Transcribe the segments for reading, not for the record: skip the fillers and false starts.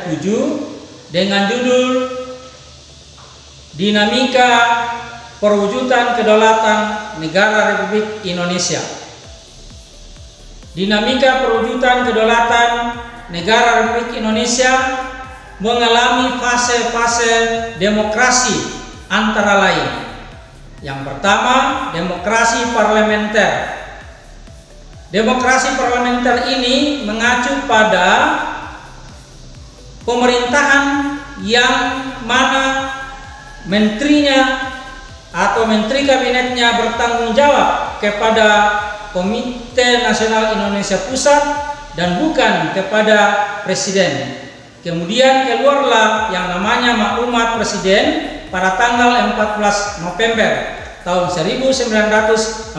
ke-7 dengan judul Dinamika Perwujudan Kedaulatan Negara Republik Indonesia. Dinamika perwujudan kedaulatan negara Republik Indonesia mengalami fase-fase demokrasi antara lain. Yang pertama, demokrasi parlementer. Demokrasi parlementer ini mengacu pada pemerintahan yang mana menterinya atau menteri kabinetnya bertanggung jawab kepada Komite Nasional Indonesia Pusat dan bukan kepada presiden. Kemudian keluarlah yang namanya maklumat presiden pada tanggal 14 November tahun 1945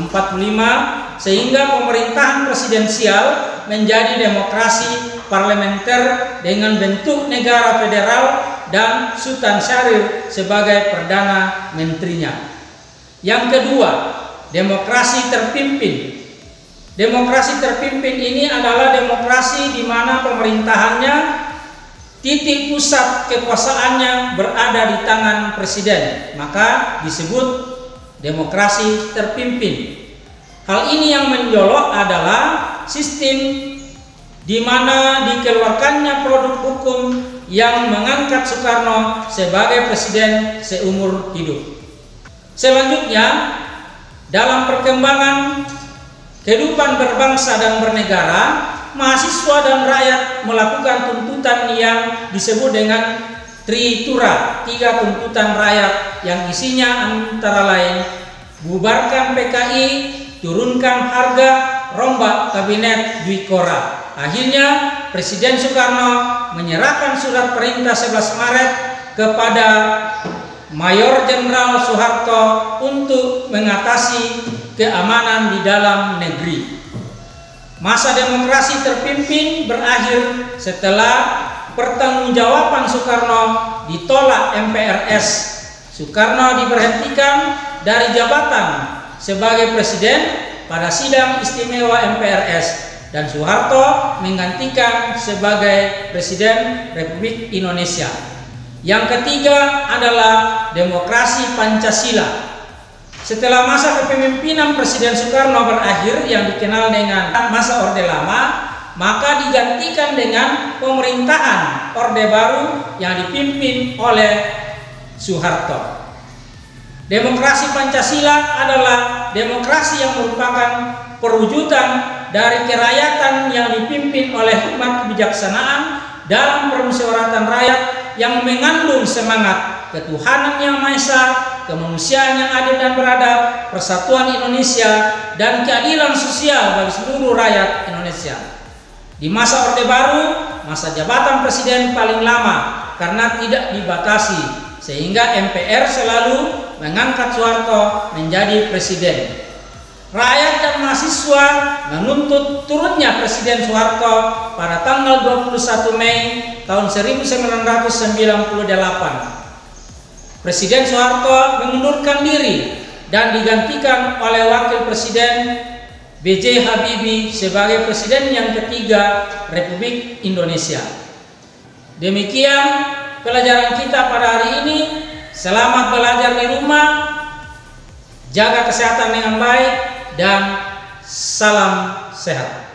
sehingga pemerintahan presidensial menjadi demokrasi parlementer dengan bentuk negara federal dan Sultan Syahrir sebagai perdana menterinya. Yang kedua, demokrasi terpimpin. Demokrasi terpimpin ini adalah demokrasi di mana pemerintahannya, titik pusat kekuasaannya berada di tangan presiden, maka disebut demokrasi terpimpin. Hal ini yang menjolok adalah sistem di mana dikeluarkannya produk hukum yang mengangkat Soekarno sebagai presiden seumur hidup. Selanjutnya, dalam perkembangan kehidupan berbangsa dan bernegara, mahasiswa dan rakyat melakukan tuntutan yang disebut dengan Tritura, 3 tuntutan rakyat yang isinya antara lain bubarkan PKI, turunkan harga, rombak kabinet Dwi Korah. Akhirnya Presiden Soekarno menyerahkan surat perintah 11 Maret kepada Mayor Jenderal Soeharto untuk mengatasi keamanan di dalam negeri. Masa demokrasi terpimpin berakhir setelah pertanggungjawaban Soekarno ditolak MPRS. Soekarno diberhentikan dari jabatan sebagai presiden pada sidang istimewa MPRS dan Soeharto menggantikan sebagai Presiden Republik Indonesia. Yang ketiga adalah demokrasi Pancasila. Setelah masa kepemimpinan Presiden Soekarno berakhir yang dikenal dengan masa Orde Lama, maka digantikan dengan pemerintahan Orde Baru yang dipimpin oleh Soeharto. Demokrasi Pancasila adalah demokrasi yang merupakan perwujudan dari kerakyatan yang dipimpin oleh hikmat kebijaksanaan dalam permusyawaratan rakyat yang mengandung semangat ketuhanan yang Maha Esa, kemanusiaan yang adil dan beradab, persatuan Indonesia, dan keadilan sosial bagi seluruh rakyat Indonesia. Di masa Orde Baru, masa jabatan presiden paling lama karena tidak dibatasi, sehingga MPR selalu mengangkat Soeharto menjadi presiden. Rakyat dan mahasiswa menuntut turunnya Presiden Soeharto pada tanggal 21 Mei tahun 1998. Presiden Soeharto mengundurkan diri dan digantikan oleh Wakil Presiden B.J. Habibie sebagai Presiden yang ketiga Republik Indonesia. Demikian pelajaran kita pada hari ini. Selamat belajar di rumah, jaga kesehatan dengan baik, dan salam sehat.